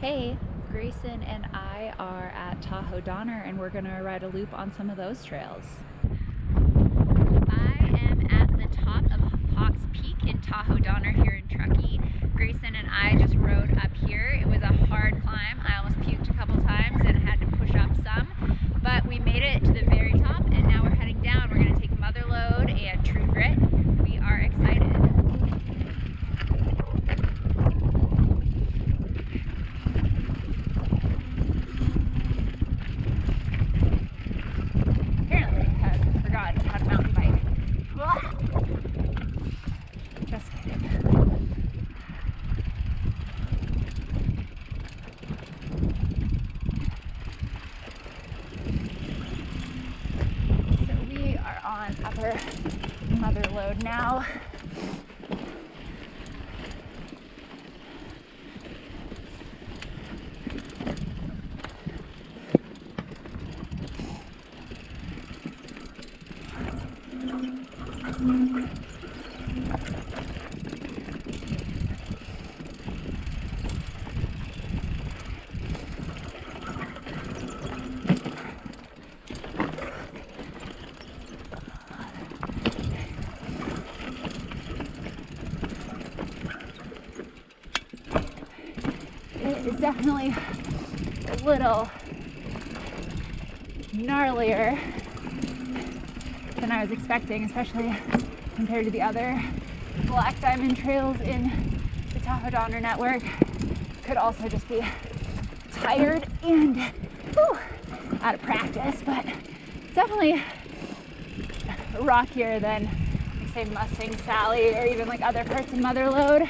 Hey, Grayson and I are at Tahoe Donner and we're going to ride a loop on some of those trails. I am at the top of Hawks Peak in Tahoe Donner here in Truckee. Grayson and I just rode up here. It was a hard climb. I almost puked a couple times and had to push up some, but we made it to the very top and now we're heading down. We're going to take Mother Lode and True Grit. We are excited. Just kidding. So we are on upper Mother Lode now. It is definitely a little gnarlier than I was expecting, especially compared to the other black diamond trails in the Tahoe Donner network. Could also just be tired and out of practice, but definitely rockier than, like, say, Mustang Sally or even like other parts of Mother Lode.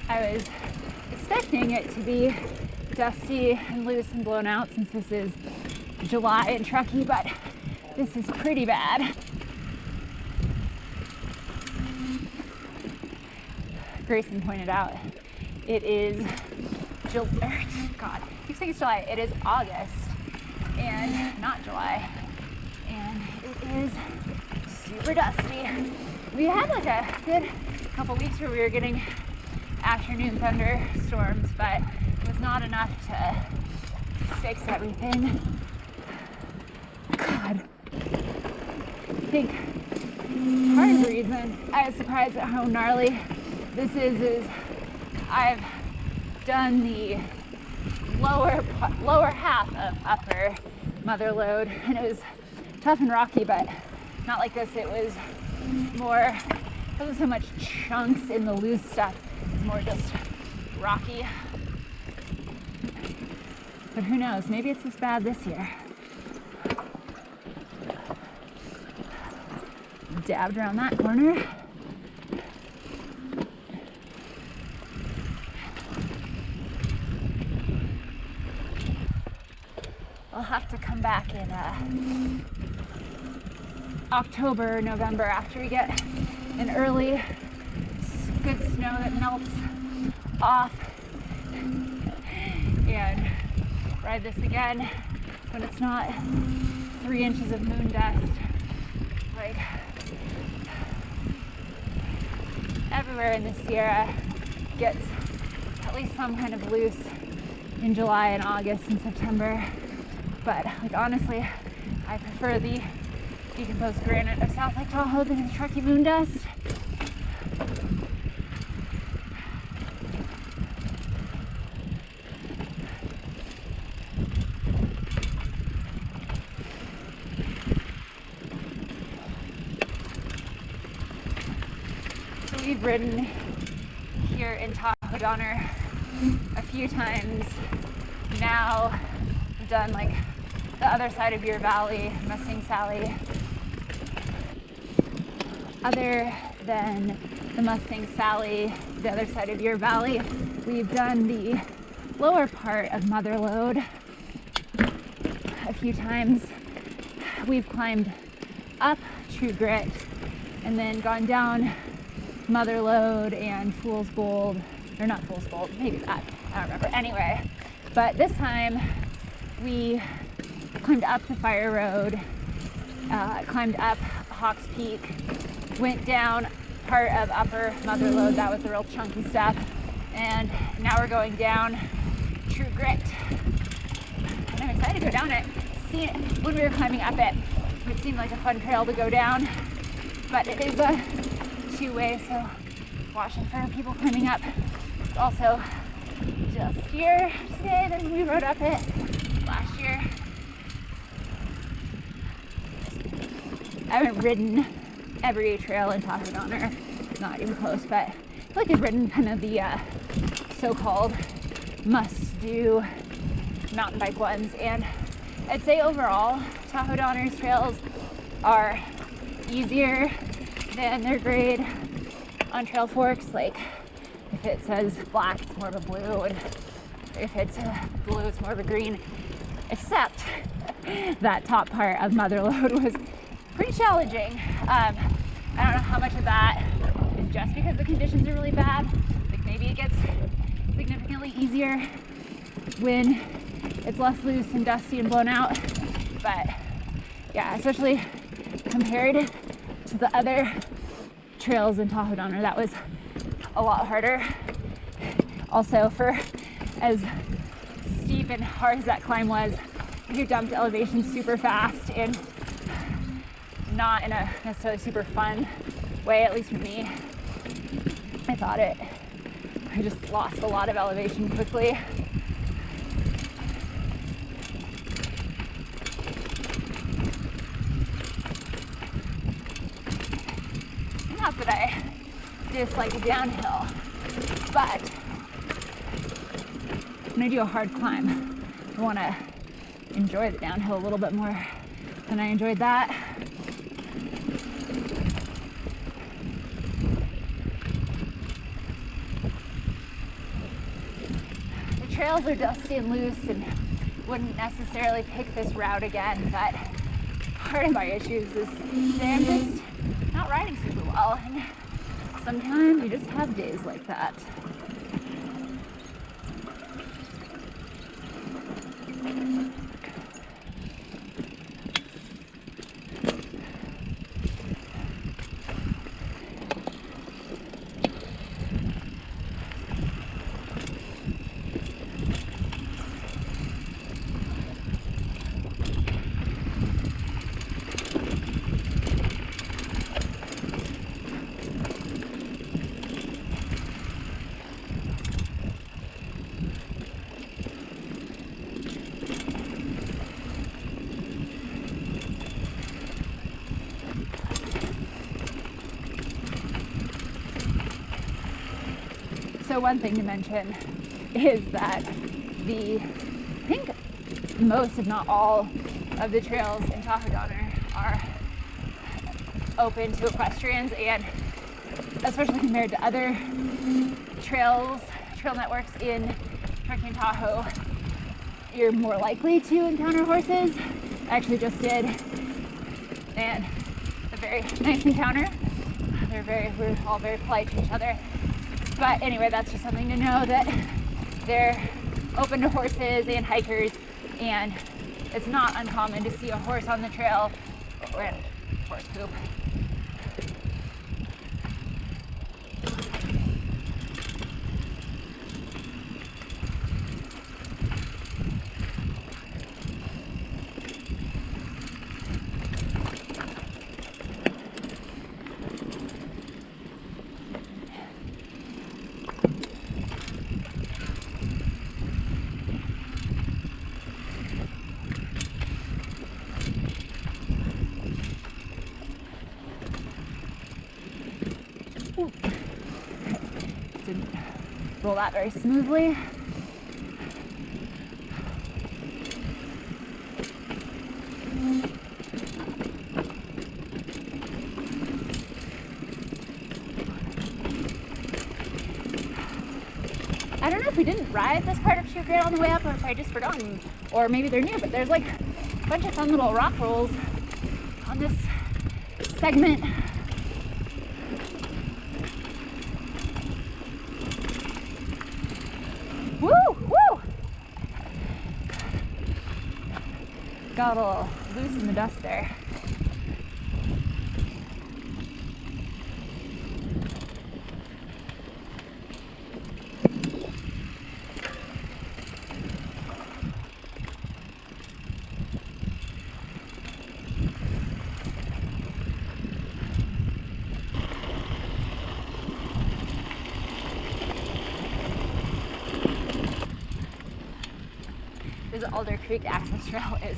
I was expecting it to be dusty and loose and blown out since this is July in Truckee, but this is pretty bad. Grayson pointed out it is I keep saying it's July. It is August and not July, and it is super dusty. We had like a good couple weeks where we were getting afternoon thunderstorms, but it was not enough to fix everything. God, I think part of the reason I was surprised at how gnarly this is I've done the lower half of upper Mother Lode, and it was tough and rocky, but not like this. It was more, there wasn't so much chunks in the loose stuff. It's more just rocky. But who knows? Maybe it's this bad this year. Dabbed around that corner. I'll have to come back in October, November after we get an early good snow that melts off and ride this again when it's not 3 inches of moon dust. Like, everywhere in the Sierra gets at least some kind of loose in July and August and September, but like, honestly, I prefer the decomposed granite of South Lake Tahoe than the Truckee moon dust. We've ridden here in Tahoe Donner a few times now. We've done like the other side of your valley, Mustang Sally. Other than the Mustang Sally, the other side of your valley, we've done the lower part of Mother Lode a few times. We've climbed up True Grit and then gone down Mother Lode and Fool's Gold, or not Fool's Gold, maybe that, I don't remember. Anyway, but this time we climbed up the Fire Road, climbed up Hawks Peak, went down part of Upper Mother Lode, that was the real chunky stuff, and now we're going down True Grit. And I'm excited to go down it. When we were climbing up it, it seemed like a fun trail to go down, but it is a two-way, so watching for people climbing up. It's also dustier today than we rode up it last year. I haven't ridden every trail in Tahoe Donner, not even close, but I feel like I've ridden kind of the so-called must-do mountain bike ones, and I'd say overall Tahoe Donner's trails are easier than their grade on Trail Forks. Like if it says black, it's more of a blue, and if it's blue, it's more of a green, except that top part of Mother Lode was pretty challenging. I don't know how much of that is just because the conditions are really bad. Like maybe it gets significantly easier when it's less loose and dusty and blown out. But yeah, especially compared to the other trails in Tahoe Donner, that was a lot harder. Also, for as steep and hard as that climb was, you dumped elevation super fast and not in a necessarily super fun way, at least for me. I just lost a lot of elevation quickly. Not that I dislike a downhill, but when I do a hard climb, I want to enjoy the downhill a little bit more than I enjoyed that. The trails are dusty and loose and wouldn't necessarily pick this route again, but part of my issues is that I'm just not riding super well, and sometimes you just have days like that. So one thing to mention is that I think most, if not all, of the trails in Tahoe Donner are open to equestrians, and especially compared to other trail networks in Truckee and Tahoe, you're more likely to encounter horses. I actually just did, and a very nice encounter. We're all very polite to each other. But anyway, that's just something to know, that they're open to horses and hikers, and it's not uncommon to see a horse on the trail and horse poop. Didn't roll that very smoothly. I don't know if we didn't ride this part of Shoot Grid on the way up, which I just forgotten, or maybe they're new, but there's like a bunch of fun little rock rolls on this segment. Woo, woo! Got a little loose in the dust there. The Alder Creek access trail is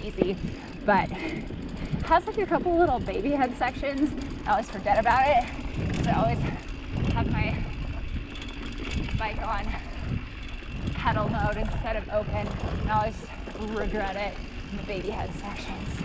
easy, but has like a couple little baby head sections. I always forget about it, so I always have my bike on pedal mode instead of open, and I always regret it in the baby head sections.